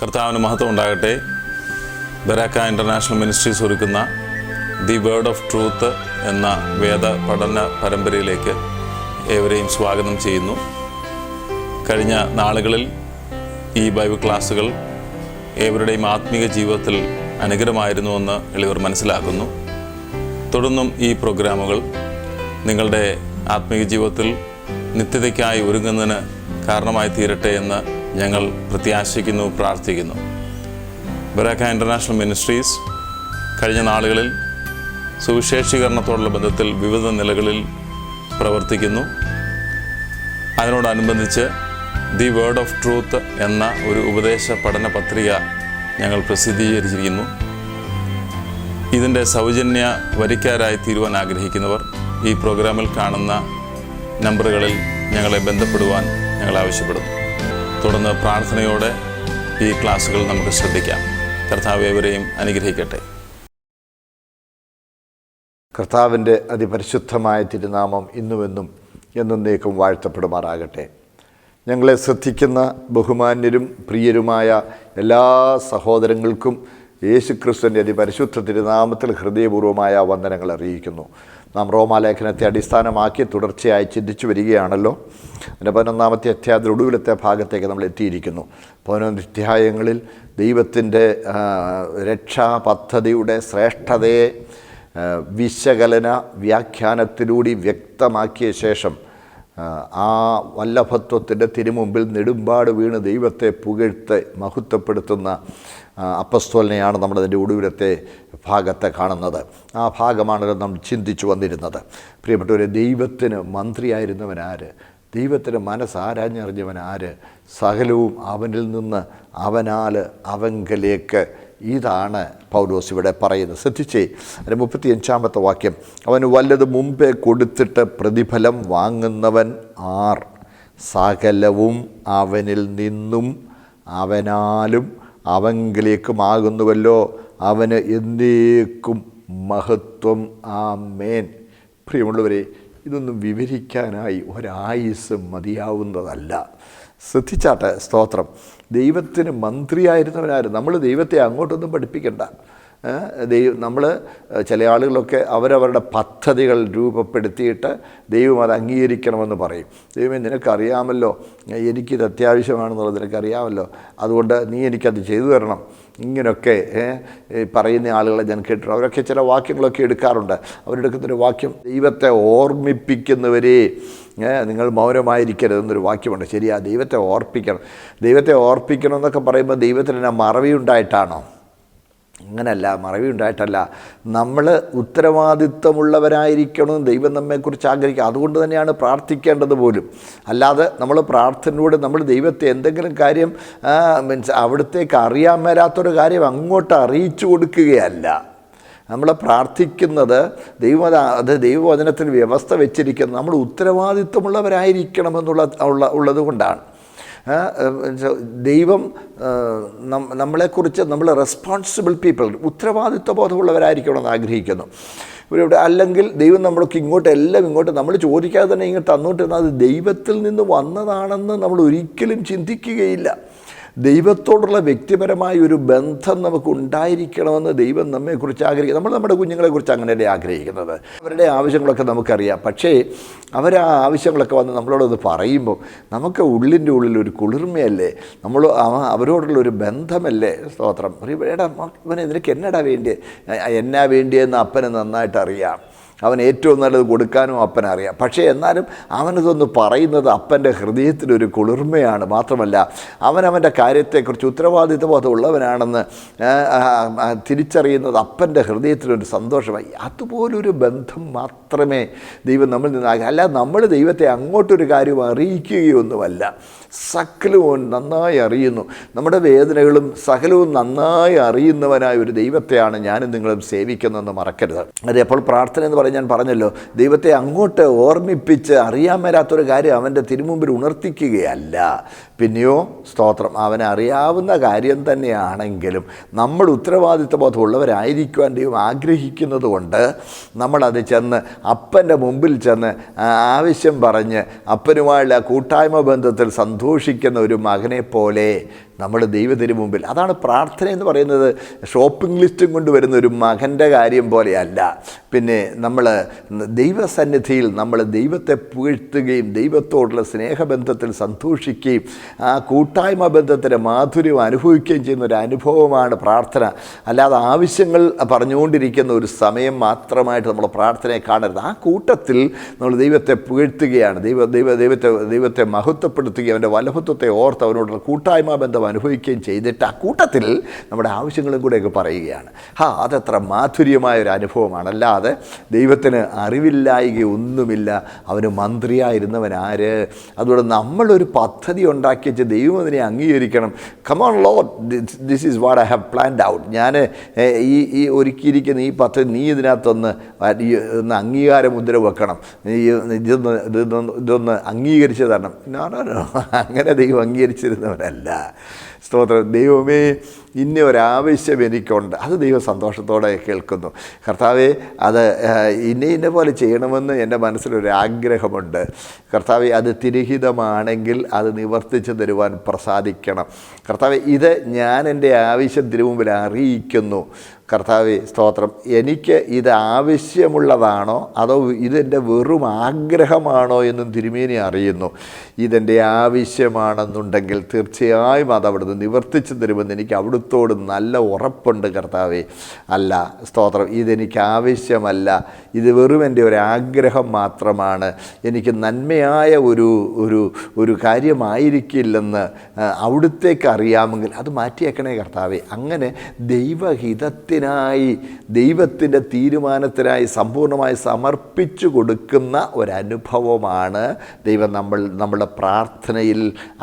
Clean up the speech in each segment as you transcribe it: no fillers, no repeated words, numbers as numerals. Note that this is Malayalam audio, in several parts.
കർത്താവിന് മഹത്വം ഉണ്ടാകട്ടെ. ബരാക്ക ഇൻ്റർനാഷണൽ മിനിസ്ട്രീസ് ഒരുക്കുന്ന ദി വേർഡ് ഓഫ് ട്രൂത്ത് എന്ന വേദ പഠന പരമ്പരയിലേക്ക് ഏവരെയും സ്വാഗതം ചെയ്യുന്നു. കഴിഞ്ഞ നാളുകളിൽ ഈ ബൈബിൾ ക്ലാസ്സുകൾ ഏവരുടെയും ആത്മീക ജീവിതത്തിൽ അനുഗ്രഹമായിരുന്നുവെന്ന് എളിയവർ മനസ്സിലാക്കുന്നു. തുടർന്നും ഈ പ്രോഗ്രാമുകൾ നിങ്ങളുടെ ആത്മീക ജീവിതത്തിൽ നിത്യതയ്ക്കായി ഒരുങ്ങുന്നതിന് കാരണമായി തീരട്ടെ എന്ന് ഞങ്ങൾ പ്രത്യാശിക്കുന്നു, പ്രാർത്ഥിക്കുന്നു. ബരാക്ക ഇൻ്റർനാഷണൽ മിനിസ്ട്രീസ് കഴിഞ്ഞ നാളുകളിൽ സുവിശേഷീകരണത്തോടുള്ള ബന്ധത്തിൽ വിവിധ നിലകളിൽ പ്രവർത്തിക്കുന്നു. അതിനോടനുബന്ധിച്ച് ദി വേർഡ് ഓഫ് ട്രൂത്ത് എന്ന ഒരു ഉപദേശ പഠന പത്രിക ഞങ്ങൾ പ്രസിദ്ധീകരിച്ചിരിക്കുന്നു. ഇതിൻ്റെ സൗജന്യ വരിക്കാരായി തീരുവാൻ ആഗ്രഹിക്കുന്നവർ ഈ പ്രോഗ്രാമിൽ കാണുന്ന നമ്പറുകളിൽ ഞങ്ങളെ ബന്ധപ്പെടുവാൻ ഞങ്ങൾ ആവശ്യപ്പെടുന്നു. തുടർന്ന് പ്രാർത്ഥനയോടെ ഈ ക്ലാസ്സുകൾ നമുക്ക് ശ്രദ്ധിക്കാം. കർത്താവ് ഏവരെയും അനുഗ്രഹിക്കട്ടെ. കർത്താവിൻ്റെ അതിപരിശുദ്ധമായ തിരുനാമം ഇന്നുമെന്നും എന്നേക്കും വാഴ്ത്തപ്പെടുമാറാകട്ടെ. ഞങ്ങളെ ശ്രദ്ധിക്കുന്ന ബഹുമാന്യരും പ്രിയരുമായ എല്ലാ സഹോദരങ്ങൾക്കും യേശുക്രിസ്തുവിൻ്റെ അതിപരിശുദ്ധ തിരുനാമത്തിൽ ഹൃദയപൂർവ്വമായ വന്ദനങ്ങൾ അറിയിക്കുന്നു. നാം റോമാലേഖനത്തെ അടിസ്ഥാനമാക്കി തുടർച്ചയായി ചിന്തിച്ചു വരികയാണല്ലോ. അതിൻ്റെ 11-ാമത്തെ അധ്യായത്തിൻ്റെ ഒടുവിലത്തെ ഭാഗത്തേക്ക് നമ്മൾ എത്തിയിരിക്കുന്നു. 11 അധ്യായങ്ങളിൽ ദൈവത്തിൻ്റെ രക്ഷാ പദ്ധതിയുടെ ശ്രേഷ്ഠതയെ വിശകലന വ്യാഖ്യാനത്തിലൂടെ വ്യക്തമാക്കിയ ശേഷം ആ വല്ലഭത്വത്തിൻ്റെ തിരുമുമ്പിൽ നെടുമ്പാട് വീണ് ദൈവത്തെ പുകഴ്ത്ത് മഹത്വപ്പെടുത്തുന്ന അപ്പസ്തോലനെയാണ് നമ്മളതിൻ്റെ ഒടുവിലത്തെ ഭാഗത്തെ കാണുന്നത്. ആ ഭാഗമാണല്ലോ നമ്മൾ ചിന്തിച്ചു വന്നിരുന്നത്. പ്രിയപ്പെട്ടവരെ, ദൈവത്തിന് മന്ത്രിയായിരുന്നവനാര്? ദൈവത്തിൻ്റെ മനസ്സാരാഞ്ഞറിഞ്ഞവനാര്? സകലവും അവനിൽ നിന്ന് അവനാൽ അവങ്കലേക്ക്. ഇതാണ് പൗലോസ് ഇവിടെ പറയുന്നത്. ശ്രദ്ധിച്ചേ, അതിൻ്റെ 35-ാമത്തെ വാക്യം. അവന് വല്ലത് മുമ്പേ കൊടുത്തിട്ട് പ്രതിഫലം വാങ്ങുന്നവൻ ആർ? സകലവും അവനിൽ നിന്നും അവനാലും അവങ്കിലേക്കുമാകുന്നുവല്ലോ. അവന് എന്നേക്കും മഹത്വം. ആമേൻ. പ്രിയമുള്ളവരെ, ഇതൊന്നും വിവരിക്കാനായി ഒരായുസ് മതിയാവുന്നതല്ല. ശ്രദ്ധിച്ചാട്ടെ, സ്തോത്രം. ദൈവത്തിന് മന്ത്രിയായിരുന്നവനാരും. നമ്മൾ ദൈവത്തെ അങ്ങോട്ടൊന്നും പഠിപ്പിക്കണ്ട. നമ്മൾ ചില ആളുകളൊക്കെ അവരവരുടെ പദ്ധതികൾ രൂപപ്പെടുത്തിയിട്ട് ദൈവം അത് അംഗീകരിക്കണമെന്ന് പറയും. ദൈവമേ, നിനക്കറിയാമല്ലോ എനിക്കിത് അത്യാവശ്യമാണെന്നുള്ളത് നിനക്കറിയാമല്ലോ, അതുകൊണ്ട് നീ എനിക്കത് ചെയ്തു തരണം. ഇങ്ങനെയൊക്കെ പറയുന്ന ആളുകളെ ഞാൻ കേട്ടിട്ടുണ്ട്. അവരൊക്കെ ചില വാക്യങ്ങളൊക്കെ എടുക്കാറുണ്ട്. അവരെടുക്കുന്നൊരു വാക്യം, ദൈവത്തെ ഓർമ്മിപ്പിക്കുന്നവരെ നിങ്ങൾ മൗനമായിരിക്കരുതെന്നൊരു വാക്യമുണ്ട്. ശരിയാ, ദൈവത്തെ ഓർപ്പിക്കണം. ദൈവത്തെ ഓർപ്പിക്കണം എന്നൊക്കെ പറയുമ്പോൾ ദൈവത്തിന് മറവിയുണ്ടായിട്ടാണോ? അങ്ങനല്ല, മറവിയുണ്ടായിട്ടല്ല. നമ്മൾ ഉത്തരവാദിത്വമുള്ളവരായിരിക്കണം ദൈവം നമ്മെക്കുറിച്ച് ആഗ്രഹിക്കുക. അതുകൊണ്ട് തന്നെയാണ് പ്രാർത്ഥിക്കേണ്ടത് പോലും. അല്ലാതെ നമ്മൾ പ്രാർത്ഥനയോട് നമ്മൾ ദൈവത്തെ എന്തെങ്കിലും കാര്യം അവിടത്തേക്ക് അറിയാൻ മേലാത്തൊരു കാര്യം അങ്ങോട്ട് അറിയിച്ചു കൊടുക്കുകയല്ല. നമ്മൾ പ്രാർത്ഥിക്കുന്നത് അത് ദൈവവചനത്തിന് വ്യവസ്ഥ വെച്ചിരിക്കുന്നത് നമ്മൾ ഉത്തരവാദിത്വമുള്ളവരായിരിക്കണമെന്നുള്ളത് കൊണ്ടാണ്. ദൈവം നമ്മളെക്കുറിച്ച് നമ്മൾ റെസ്പോൺസിബിൾ പീപ്പിൾ, ഉത്തരവാദിത്വ ബോധമുള്ളവരായിരിക്കണമെന്ന് ആഗ്രഹിക്കുന്നു. ഇവിടെ അല്ലെങ്കിൽ ദൈവം നമ്മൾക്ക് എല്ലാം ഇങ്ങോട്ട് നമ്മൾ ചോദിക്കാതെ തന്നെ ഇങ്ങോട്ട് തന്നോട്ടിരുന്നാൽ അത് ദൈവത്തിൽ നിന്ന് വന്നതാണെന്ന് നമ്മൾ ഒരിക്കലും ചിന്തിക്കുകയില്ല. ദൈവത്തോടുള്ള വ്യക്തിപരമായ ഒരു ബന്ധം നമുക്ക് ഉണ്ടായിരിക്കണമെന്ന് ദൈവം നമ്മെക്കുറിച്ച് ആഗ്രഹിക്കും. നമ്മൾ നമ്മുടെ കുഞ്ഞുങ്ങളെക്കുറിച്ച് അങ്ങനെയല്ലേ ആഗ്രഹിക്കുന്നത്? അവരുടെ ആവശ്യങ്ങളൊക്കെ നമുക്കറിയാം. പക്ഷേ ആ ആവശ്യങ്ങളൊക്കെ വന്ന് നമ്മളോടത് പറയുമ്പോൾ നമുക്ക് ഉള്ളിൻ്റെ ഉള്ളിലൊരു കുളിർമയല്ലേ, അവരോടുള്ളൊരു ബന്ധമല്ലേ? സ്തോത്രം. എടാ ഇവനെ നിനക്ക് എന്നടാ വേണ്ടിയെന്ന് അപ്പന് നന്നായിട്ട് അറിയാം. അവൻ ഏറ്റവും നല്ലത് കൊടുക്കാനും അപ്പനറിയാം. പക്ഷേ എന്നാലും അവനതൊന്ന് പറയുന്നത് അപ്പൻ്റെ ഹൃദയത്തിലൊരു കുളിർമയാണ്. മാത്രമല്ല അവനവൻ്റെ കാര്യത്തെക്കുറിച്ച് ഉത്തരവാദിത്വബോധമുള്ളവനാണെന്ന് തിരിച്ചറിയുന്നത് അപ്പൻ്റെ ഹൃദയത്തിലൊരു സന്തോഷമായി. അതുപോലൊരു ബന്ധം മാത്രമേ ദൈവം നമ്മളിൽ നിന്ന് അല്ല, നമ്മൾ ദൈവത്തെ അങ്ങോട്ടൊരു കാര്യം അറിയിക്കുകയൊന്നുമല്ല. സകലവും നന്നായി അറിയുന്നു. നമ്മുടെ വേദനകളും സകലവും നന്നായി അറിയുന്നവനായ ഒരു ദൈവത്തെയാണ് ഞാനും നിങ്ങളും സേവിക്കുന്നതെന്ന് മറക്കരുത്. അതെപ്പോൾ പ്രാർത്ഥന എന്ന് ഞാൻ പറഞ്ഞല്ലോ, ദൈവത്തെ അങ്ങോട്ട് ഓർമ്മിപ്പിച്ച് അറിയാൻ മേലാത്തൊരു കാര്യം അവൻ്റെ തിരുമുമ്പിൽ ഉണർത്തിക്കുകയല്ല. പിന്നെയോ സ്തോത്രം, അവനെ അറിയാവുന്ന കാര്യം തന്നെയാണെങ്കിലും നമ്മൾ ഉത്തരവാദിത്വബോധമുള്ളവരായിരിക്കുവാൻ ദൈവം ആഗ്രഹിക്കുന്നത് കൊണ്ട് നമ്മളത് ചെന്ന് അപ്പൻ്റെ മുമ്പിൽ ചെന്ന് ആവശ്യം പറഞ്ഞ് അപ്പനുമായുള്ള കൂട്ടായ്മ ബന്ധത്തിൽ സന്തോഷിക്കുന്ന ഒരു മകനെ പോലെ നമ്മൾ ദൈവത്തിന് മുമ്പിൽ. അതാണ് പ്രാർത്ഥന എന്ന് പറയുന്നത്. ഷോപ്പിംഗ് ലിസ്റ്റും കൊണ്ട് വരുന്ന ഒരു മകൻ്റെ കാര്യം പോലെയല്ല. പിന്നെ നമ്മൾ ദൈവസന്നിധിയിൽ നമ്മൾ ദൈവത്തെ പുകഴ്ത്തുകയും ദൈവത്തോടുള്ള സ്നേഹബന്ധത്തിൽ സന്തോഷിക്കുകയും ആ കൂട്ടായ്മ ബന്ധത്തിൻ്റെ മാധുര്യം അനുഭവിക്കുകയും ചെയ്യുന്ന ഒരു അനുഭവമാണ് പ്രാർത്ഥന. അല്ലാതെ ആവശ്യങ്ങൾ പറഞ്ഞുകൊണ്ടിരിക്കുന്ന ഒരു സമയം മാത്രമായിട്ട് നമ്മൾ പ്രാർത്ഥനയെ കാണരുത്. ആ കൂട്ടത്തിൽ നമ്മൾ ദൈവത്തെ പുകഴ്ത്തുകയാണ്, ദൈവത്തെ മഹത്വപ്പെടുത്തുകയും അവൻ്റെ വലഭത്വത്തെ ഓർത്ത് അവനോടുള്ള കൂട്ടായ്മ ബന്ധം അനുഭവിക്കുകയും ചെയ്തിട്ട് ആ കൂട്ടത്തിൽ നമ്മുടെ ആവശ്യങ്ങളും കൂടെയൊക്കെ പറയുകയാണ്. അതെത്ര മാധുര്യമായൊരു അനുഭവമാണ്. അല്ലാതെ ദൈവത്തിന് അറിവില്ലായികയൊന്നുമില്ല. അവന് മന്ത്രിയായിരുന്നവൻ ആര്? അതുകൊണ്ട് നമ്മളൊരു പദ്ധതി ഉണ്ടാക്കി വെച്ച് ദൈവം അതിനെ അംഗീകരിക്കണം. Come on Lord, this is what I have planned out. ഞാൻ ഈ ഒരുക്കിയിരിക്കുന്ന ഈ പദ്ധതി നീ ഇതിനകത്തൊന്ന് അംഗീകാര മുദ്ര വെക്കണം, ഇതൊന്ന് അംഗീകരിച്ച് തരണം. അങ്ങനെ ദൈവം അംഗീകരിച്ചിരുന്നവരല്ല. സ്തോത്രം. ദൈവമേ, ഇന്ന ഒരാവശ്യം എനിക്കുണ്ട്, അത് ദൈവം സന്തോഷത്തോടെ കേൾക്കുന്നു. കർത്താവേ, അത് ഇന്ന പോലെ ചെയ്യണമെന്ന് എൻ്റെ മനസ്സിലൊരാഗ്രഹമുണ്ട്. കർത്താവേ, അത് തിരുഹിതമാണെങ്കിൽ അത് നിവർത്തിച്ച് തരുവാൻ പ്രസാദിക്കണം. കർത്താവേ, ഇത് ഞാൻ എൻ്റെ ആവശ്യം തിരുമുമ്പിൽ അറിയിക്കുന്നു. കർത്താവേ, സ്തോത്രം. എനിക്ക് ഇത് ആവശ്യമുള്ളതാണോ അതോ ഇതെൻ്റെ വെറും ആഗ്രഹമാണോ എന്നും തിരുമേനി അറിയുന്നു. ഇതെൻ്റെ ആവശ്യമാണെന്നുണ്ടെങ്കിൽ തീർച്ചയായും അത് അവിടുന്ന് നിവർത്തിച്ചു തരുമെന്ന് എനിക്ക് അവിടുത്തോട് നല്ല ഉറപ്പുണ്ട്. കർത്താവേ, അല്ല, സ്തോത്രം, ഇതെനിക്ക് ആവശ്യമല്ല, ഇത് വെറും എൻ്റെ ഒരു ആഗ്രഹം മാത്രമാണ്, എനിക്ക് നന്മയായ ഒരു കാര്യമായിരിക്കില്ലെന്ന് അവിടുത്തേക്ക് അറിയാമെങ്കിൽ അത് മാറ്റിയേക്കണേ കർത്താവേ. അങ്ങനെ ദൈവഹിതത്തിനായി ദൈവത്തിൻ്റെ തീരുമാനത്തിനായി സമ്പൂർണ്ണമായി സമർപ്പിച്ചു കൊടുക്കുന്ന ഒരനുഭവമാണ് ദൈവം നമ്മളുടെ പ്രാർത്ഥനയിൽ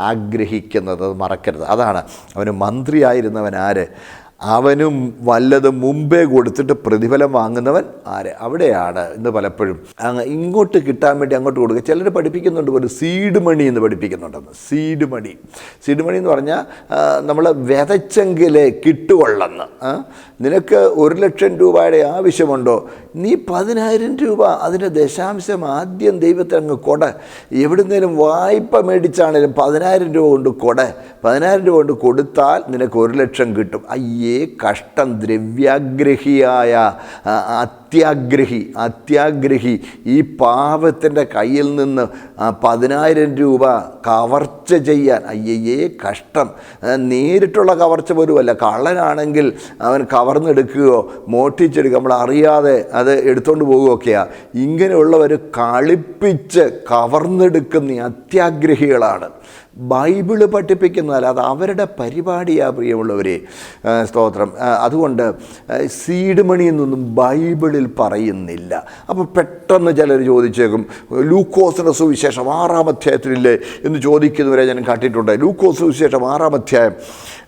ആഗ്രഹിക്കുന്നത്. അത് മറക്കരുത്. അതാണ് അവന് മന്ത്രിയായിരുന്നവൻ ആര്? അവനും വല്ലതും മുമ്പേ കൊടുത്തിട്ട് പ്രതിഫലം വാങ്ങുന്നവൻ ആര്? അവിടെയാണ് ഇന്ന് പലപ്പോഴും ഇങ്ങോട്ട് കിട്ടാൻ വേണ്ടി അങ്ങോട്ട് കൊടുക്കുക. ചിലർ പഠിപ്പിക്കുന്നുണ്ട് ഒരു സീഡ് മണി എന്ന് പഠിപ്പിക്കുന്നുണ്ടെന്ന്. സീഡ് മണി എന്ന് പറഞ്ഞാൽ നമ്മൾ വിതച്ചെങ്കിലേ കിട്ടുകൊള്ളെന്ന്. നിനക്ക് 1,00,000 രൂപയുടെ ആവശ്യമുണ്ടോ? നീ 10,000 രൂപ അതിൻ്റെ ദശാംശം ആദ്യം ദൈവത്തെ അങ്ങ് കൊട. എവിടുന്നേലും വായ്പ മേടിച്ചാണേലും 10,000 രൂപ കൊണ്ട് കൊട. 10,000 രൂപ കൊണ്ട് കൊടുത്താൽ നിനക്ക് 1,00,000 കിട്ടും. അയ്യേ കഷ്ടം! ദ്രവ്യാഗ്രഹിയായ അത്യാഗ്രഹി ഈ പാവത്തിൻ്റെ കയ്യിൽ നിന്ന് 10,000 രൂപ കവർച്ച ചെയ്യാൻ, അയ്യേ കഷ്ടം! നേരിട്ടുള്ള കവർച്ച പോലുമല്ല. കള്ളനാണെങ്കിൽ അവൻ കവർന്നെടുക്കുകയോ മോഷ്ടിച്ചെടുക്കുക, നമ്മൾ അറിയാതെ അത് എടുത്തുകൊണ്ട് പോവുകയൊക്കെയാണ്. ഇങ്ങനെയുള്ളവർ കളിപ്പിച്ച് കവർന്നെടുക്കുന്ന അത്യാഗ്രഹികളാണ്. ബൈബിള് പഠിപ്പിക്കുന്നതല്ല, അത് അവരുടെ പരിപാടിയാണ് പ്രിയമുള്ളവരെ. സ്തോത്രം. അതുകൊണ്ട് സീഡ് മണി എന്നൊന്നും ബൈബിളിൽ പറയുന്നില്ല. അപ്പോൾ പെട്ടെന്ന് ചിലർ ചോദിച്ചേക്കും, ലൂക്കോസിൻ്റെ സുവിശേഷം 6-ാം അധ്യായത്തിലില്ലേ എന്ന് ചോദിക്കുന്നവരെ ഞാൻ കണ്ടിട്ടുണ്ട്. ലൂക്കോസ് സുവിശേഷം 6-ാം അധ്യായം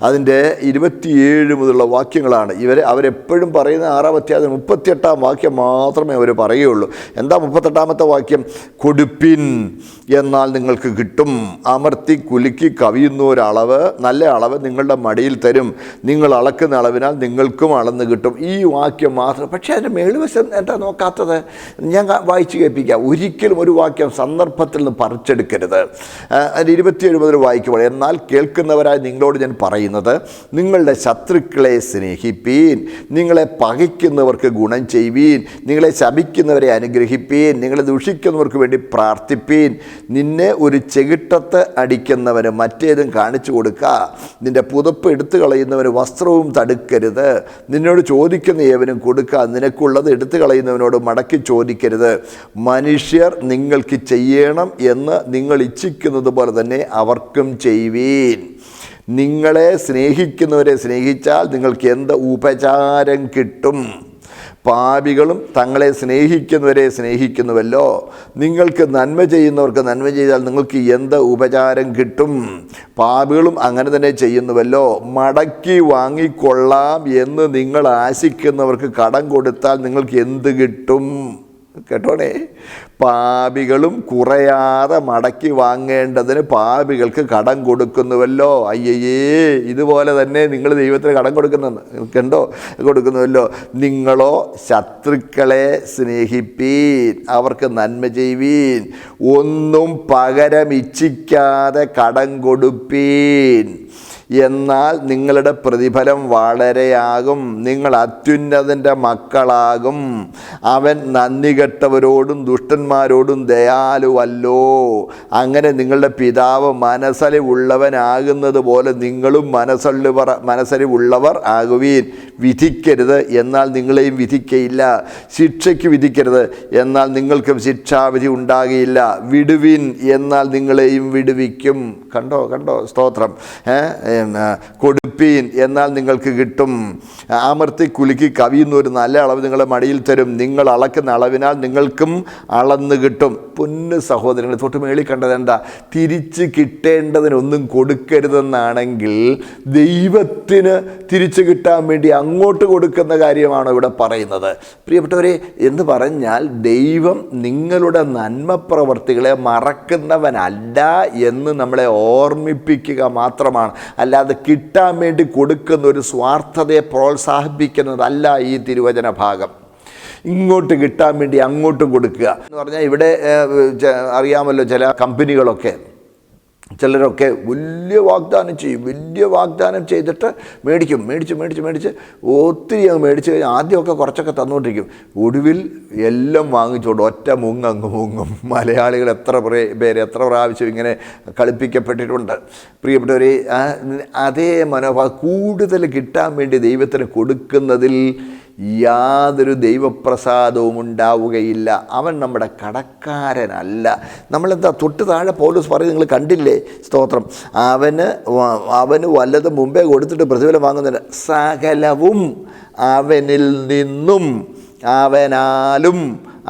അതിൻ്റെ 27 മുതലുള്ള വാക്യങ്ങളാണ്. അവരെപ്പോഴും പറയുന്ന 6-ാം അധ്യായത്തിൽ 38-ാം വാക്യം മാത്രമേ അവർ പറയുകയുള്ളൂ. എന്താ 38-ാമത്തെ വാക്യം? കൊടുപ്പിൻ എന്നാൽ നിങ്ങൾക്ക് കിട്ടും, അമർത്തി കുലുക്കി കവിയുന്ന ഒരളവ്, നല്ല അളവ് നിങ്ങളുടെ മടിയിൽ തരും, നിങ്ങൾ അളക്കുന്ന അളവിനാൽ നിങ്ങൾക്കും അളന്ന് കിട്ടും. ഈ വാക്യം മാത്രം. പക്ഷേ അതിൻ്റെ മേളുവശം എന്താ നോക്കാത്തത്? ഞാൻ വായിച്ച് കേൾപ്പിക്കാം. ഒരിക്കലും ഒരു വാക്യം സന്ദർഭത്തിൽ നിന്ന് പറിച്ചെടുക്കരുത്. അതിൻ്റെ 27 മുതൽ വായിക്കുമ്പോൾ, എന്നാൽ കേൾക്കുന്നവരായി നിങ്ങളോട് ഞാൻ പറയുന്നത്, നിങ്ങളുടെ ശത്രുക്കളെ സ്നേഹിപ്പീൻ, നിങ്ങളെ പകയ്ക്കുന്നവർക്ക് ഗുണം ചെയ്യുവീൻ, നിങ്ങളെ ശപിക്കുന്നവരെ അനുഗ്രഹിപ്പീൻ, നിങ്ങളെ ദുഷിക്കുന്നവർക്ക് വേണ്ടി പ്രാർത്ഥിപ്പീൻ, നിന്നെ ഒരു ചെകിട്ടത്ത് അടിക്കുന്നവന് മറ്റേതും കാണിച്ചു കൊടുക്കുക, നിൻ്റെ പുതപ്പ് എടുത്തു കളയുന്നവന് വസ്ത്രവും തടുക്കരുത്, നിന്നോട് ചോദിക്കുന്ന ഏവനും കൊടുക്കുക, നിനക്കുള്ളത് എടുത്തു കളയുന്നവനോട് മടക്കി ചോദിക്കരുത്. മനുഷ്യർ നിങ്ങൾക്ക് ചെയ്യണം എന്ന് നിങ്ങൾ ഇച്ഛിക്കുന്നത് പോലെ തന്നെ അവർക്കും ചെയ്യുവീൻ. നിങ്ങളെ സ്നേഹിക്കുന്നവരെ സ്നേഹിച്ചാൽ നിങ്ങൾക്ക് എന്ത് ഉപചാരം കിട്ടും? പാപികളും തങ്ങളെ സ്നേഹിക്കുന്നവരെ സ്നേഹിക്കുന്നുവല്ലോ. നിങ്ങൾക്ക് നന്മ ചെയ്യുന്നവർക്ക് നന്മ ചെയ്താൽ നിങ്ങൾക്ക് എന്ത് ഉപചാരം കിട്ടും? പാപികളും അങ്ങനെ തന്നെ ചെയ്യുന്നുവല്ലോ. മടക്കി വാങ്ങിക്കൊള്ളാം എന്ന് നിങ്ങൾ ആശിക്കുന്നവർക്ക് കടം കൊടുത്താൽ നിങ്ങൾക്ക് എന്ത് കിട്ടും? കേട്ടോണേ, പാപികളും കുറയാതെ മടക്കി വാങ്ങേണ്ടതിന് പാപികൾക്ക് കടം കൊടുക്കുന്നുവല്ലോ. അയ്യേ, ഇതുപോലെ തന്നെ നിങ്ങൾ ദൈവത്തിന് കടം കൊടുക്കുന്നുവല്ലോ. നിങ്ങളോ ശത്രുക്കളെ സ്നേഹിപ്പീൻ, അവർക്ക് നന്മ ചെയ്യുവീൻ, ഒന്നും പകരം ഇച്ഛിക്കാതെ കടം കൊടുപ്പീൻ. എന്നാൽ നിങ്ങളുടെ പ്രതിഫലം വളരെയാകും, നിങ്ങൾ അത്യുന്നതൻ്റെ മക്കളാകും. അവൻ നന്ദി കെട്ടവരോടും ദുഷ്ടന്മാരോടും ദയാലുവല്ലോ. അങ്ങനെ നിങ്ങളുടെ പിതാവ് മനസ്സലിവുള്ളവനാകുന്നത് പോലെ നിങ്ങളും മനസ്സലിവുള്ളവർ ആകുവീൻ. വിധിക്കരുത്, എന്നാൽ നിങ്ങളെയും വിധിക്കയില്ല. ശിക്ഷയ്ക്ക് വിധിക്കരുത്, എന്നാൽ നിങ്ങൾക്കും ശിക്ഷാവിധി ഉണ്ടാകുകയില്ല. വിടുവിൻ, എന്നാൽ നിങ്ങളെയും വിടുവിക്കും. കണ്ടോ സ്തോത്രം. കൊടുപ്പീൻ, എന്നാൽ നിങ്ങൾക്ക് കിട്ടും. അമർത്തി കുലുക്കി കവിയുന്ന ഒരു നല്ല അളവ് നിങ്ങളുടെ മടിയിൽ തരും. നിങ്ങൾ അളക്കുന്ന അളവിനാൽ നിങ്ങൾക്കും അളന്ന് കിട്ടും. പൊന്ന് സഹോദരങ്ങൾ, തൊട്ട് മേളിൽ കണ്ടത് എന്താ? തിരിച്ച് കിട്ടേണ്ടതിനൊന്നും കൊടുക്കരുതെന്നാണെങ്കിൽ ദൈവത്തിന് തിരിച്ചു കിട്ടാൻ വേണ്ടി അങ്ങോട്ട് കൊടുക്കുന്ന കാര്യമാണ് ഇവിടെ പറയുന്നത്. പ്രിയപ്പെട്ടവരെ, എന്ന് പറഞ്ഞാൽ ദൈവം നിങ്ങളുടെ നന്മ പ്രവർത്തികളെ മറക്കുന്നവനല്ല എന്ന് നമ്മളെ ഓർമ്മിപ്പിക്കുക മാത്രമാണ്. അല്ലാതെ കിട്ടാൻ വേണ്ടി കൊടുക്കുന്ന ഒരു സ്വാർത്ഥതയെ പ്രോത്സാഹിപ്പിക്കുന്നതല്ല ഈ തിരുവചന ഭാഗം. ഇങ്ങോട്ട് കിട്ടാൻ വേണ്ടി അങ്ങോട്ടും കൊടുക്കുക എന്ന് പറഞ്ഞാൽ, ഇവിടെ അറിയാമല്ലോ, ചില കമ്പനികളൊക്കെ ചിലരൊക്കെ വലിയ വാഗ്ദാനം ചെയ്യും. വലിയ വാഗ്ദാനം ചെയ്തിട്ട് മേടിച്ച് ഒത്തിരി അങ്ങ് മേടിച്ച് കഴിഞ്ഞാൽ ആദ്യമൊക്കെ കുറച്ചൊക്കെ തന്നുകൊണ്ടിരിക്കും. ഒടുവിൽ എല്ലാം വാങ്ങിച്ചോണ്ട് ഒറ്റ അങ്ങ് മുങ്ങും. മലയാളികൾ എത്ര പ്രാവശ്യം ഇങ്ങനെ കളിപ്പിക്കപ്പെട്ടിട്ടുണ്ട്. പ്രിയപ്പെട്ടവരെ, അതേ മനോഭാവം കൂടുതൽ കിട്ടാൻ വേണ്ടി ദൈവത്തിന് കൊടുക്കുന്നതിൽ യാതൊരു ദൈവപ്രസാദവും ഉണ്ടാവുകയില്ല. അവൻ നമ്മുടെ കടക്കാരനല്ല. നമ്മളെന്താ തൊട്ട് താഴെ പൗലോസ് പറയും, നിങ്ങൾ കണ്ടില്ലേ? സ്തോത്രം. അവന് വല്ലതും മുമ്പേ കൊടുത്തിട്ട് പ്രതിഫലം വാങ്ങുന്നില്ല. സകലവും അവനിൽ നിന്നും അവനാലും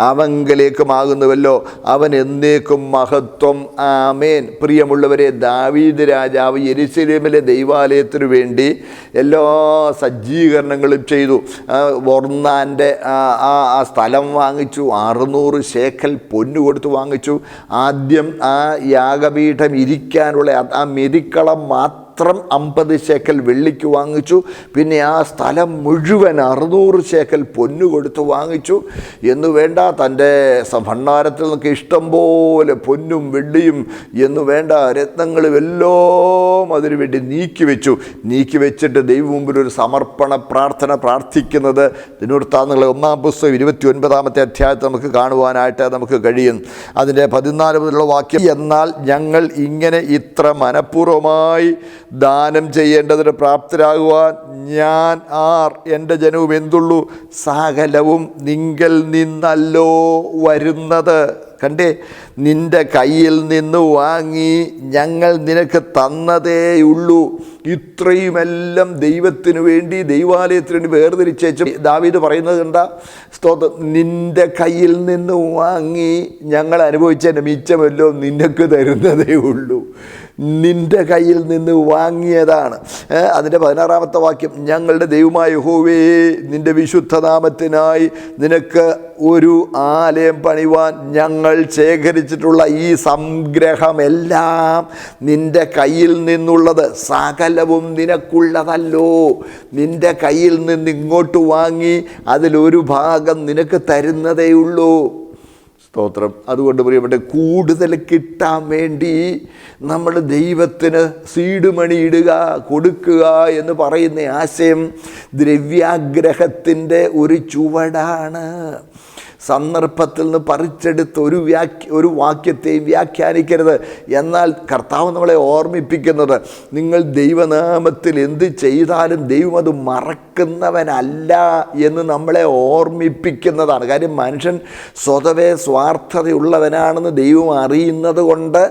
അവങ്കലേക്കുമാകുന്നുവല്ലോ, അവൻ എന്നേക്കും മഹത്വം. ആമേൻ. പ്രിയമുള്ളവരെ, ദാവീദ് രാജാവ് യെരൂശലേമിലെ ദൈവാലയത്തിനു വേണ്ടി എല്ലാ സജ്ജീകരണങ്ങളും ചെയ്തു. ഒർന്നാൻ്റെ ആ സ്ഥലം വാങ്ങിച്ചു. 600 ശേക്കൽ പൊന്നു കൊടുത്ത് വാങ്ങിച്ചു. ആദ്യം ആ യാഗപീഠം ഇരിക്കാനുള്ള ആ മെതിക്കളം മാത്രം 50 ശേക്കൽ വെള്ളിക്ക് വാങ്ങിച്ചു. പിന്നെ ആ സ്ഥലം മുഴുവൻ 600 ശേക്കൽ പൊന്നു കൊടുത്ത് വാങ്ങിച്ചു. എന്നു വേണ്ട, തൻ്റെ ഭണ്ഡാരത്തിൽ നിന്നൊക്കെ ഇഷ്ടം പോലെ പൊന്നും വെള്ളിയും എന്നു വേണ്ട രത്നങ്ങളും എല്ലാം അതിനു വേണ്ടി നീക്കി വെച്ചിട്ട് ദൈവം മുമ്പിൽ ഒരു സമർപ്പണ പ്രാർത്ഥന പ്രാർത്ഥിക്കുന്നത് ദിനവൃത്താന്തങ്ങളുടെ 1-ാം പുസ്തകം 29-ാമത്തെ അധ്യായത്തിൽ നമുക്ക് കാണുവാനായിട്ട് നമുക്ക് കഴിയും. അതിൻ്റെ 14 മുതലുള്ള വാക്യം, എന്നാൽ ഞങ്ങൾ ഇങ്ങനെ ഇത്ര മനഃപൂർവ്വമായി ദാനം ചെയ്യേണ്ടതിന് പ്രാപ്തരാകുവാൻ ഞാൻ ആർ, എൻ്റെ ജനവും എന്തുള്ളൂ? സകലവും നിങ്കൽ നിന്നല്ലോ വരുന്നത്. കണ്ടേ, നിൻ്റെ കയ്യിൽ നിന്ന് വാങ്ങി ഞങ്ങൾ നിനക്ക് തന്നതേയുള്ളൂ. ഇത്രയുമെല്ലാം ദൈവത്തിനു വേണ്ടി, ദൈവാലയത്തിന് വേണ്ടി വേർതിരിച്ചേച്ചും ദാവീദ് പറയുന്നത് കണ്ട, സ്തോത്രം, നിൻ്റെ കയ്യിൽ നിന്ന് വാങ്ങി ഞങ്ങൾ അനുഭവിച്ചതിൻ്റെ മിച്ചമല്ലോ നിനക്ക് തരുന്നതേ ഉള്ളൂ. നിൻ്റെ കയ്യിൽ നിന്ന് വാങ്ങിയതാണ്. അതിൻ്റെ 16-ാമത്തെ വാക്യം, ഞങ്ങളുടെ ദൈവമായ യഹോവേ, നിൻ്റെ വിശുദ്ധനാമത്തിനായി നിനക്ക് ഒരു ആലയം പണിവാൻ ഞങ്ങൾ ശേഖരിച്ചിട്ടുള്ള ഈ സംഗ്രഹമെല്ലാം നിൻ്റെ കയ്യിൽ നിന്നുള്ളത്, സകലവും നിനക്കുള്ളതല്ലോ. നിൻ്റെ കയ്യിൽ നിന്ന് ഇങ്ങോട്ട് വാങ്ങി അതിലൊരു ഭാഗം നിനക്ക് തരുന്നതേയുള്ളൂ. സ്തോത്രം. അതുകൊണ്ട് പ്രിയപ്പെട്ട, കൂടുതൽ കിട്ടാൻ വേണ്ടി നമ്മൾ ദൈവത്തിന് സീഡുമണി ഇടുക, കൊടുക്കുക എന്ന് പറയുന്ന ആശയം ദ്രവ്യാഗ്രഹത്തിൻ്റെ ഒരു ചുവടാണ്. സന്ദർഭത്തിൽ നിന്ന് പറിച്ചെടുത്ത് ഒരു വാക്യത്തെയും വ്യാഖ്യാനിക്കരുത്. എന്നാൽ കർത്താവ് നമ്മളെ ഓർമ്മിപ്പിക്കുന്നത്, നിങ്ങൾ ദൈവനാമത്തിൽ എന്ത് ചെയ്താലും ദൈവം അത് മറക്കുന്നവനല്ല എന്ന് നമ്മളെ ഓർമ്മിപ്പിക്കുന്നതാണ്. കാര്യം മനുഷ്യൻ സ്വതവേ സ്വാർത്ഥതയുള്ളവനാണെന്ന് ദൈവം അറിയുന്നത് കൊണ്ട്,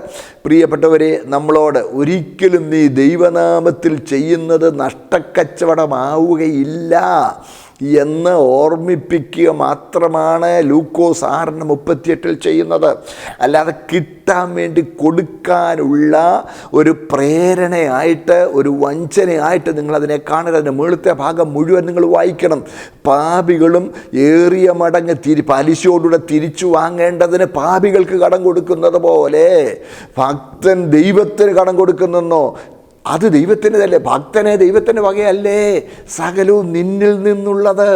പ്രിയപ്പെട്ടവരെ, നമ്മളോട് ഒരിക്കലും നീ ദൈവനാമത്തിൽ ചെയ്യുന്നത് നഷ്ടക്കച്ചവടമാവുകയില്ല എന്ന് ഓർമ്മിപ്പിക്കുക മാത്രമാണ് ലൂക്കോസ് 6:38 ചെയ്യുന്നത്. അല്ലാതെ കിട്ടാൻ വേണ്ടി കൊടുക്കാനുള്ള ഒരു പ്രേരണയായിട്ട്, ഒരു വഞ്ചനയായിട്ട് നിങ്ങളതിനെ കാണരുത്. അതിൻ്റെ മുകളിലത്തെ ഭാഗം മുഴുവൻ നിങ്ങൾ വായിക്കണം. പാപികളും ഏറിയ മടങ്ങ് പലിശയോടുകൂടെ തിരിച്ചു വാങ്ങേണ്ടതിന് പാപികൾക്ക് കടം കൊടുക്കുന്നത് പോലെ ഭക്തൻ ദൈവത്തിന് കടം കൊടുക്കുന്നെന്നോ അത് ദൈവത്തിൻ്റെതല്ലേ? ഭക്തനെ ദൈവത്തിൻ്റെ വകയല്ലേ? സകലവും നിന്നിൽ നിന്നുള്ളത്,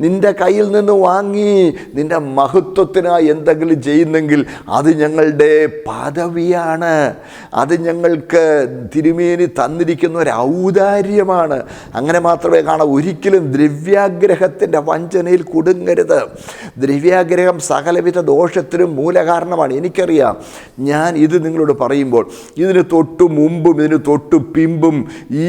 നിൻ്റെ കയ്യിൽ നിന്ന് വാങ്ങി നിൻ്റെ മഹത്വത്തിനായി എന്തെങ്കിലും ചെയ്യുന്നെങ്കിൽ അത് ഞങ്ങളുടെ പദവിയാണ്, അത് ഞങ്ങൾക്ക് തിരുമേനി തന്നിരിക്കുന്ന ഒരു ഔദാര്യമാണ്. അങ്ങനെ മാത്രമേ കാണാം. ഒരിക്കലും ദ്രവ്യാഗ്രഹത്തിൻ്റെ വഞ്ചനയിൽ കുടുങ്ങരുത്. ദ്രവ്യാഗ്രഹം സകലവിധ ദോഷത്തിനും മൂലകാരണമാണ്. എനിക്കറിയാം. ഞാൻ ഇത് നിങ്ങളോട് പറയുമ്പോൾ ഇതിന് തൊട്ട് മുമ്പും ഇതിന് തൊട്ട് പിമ്പും ഈ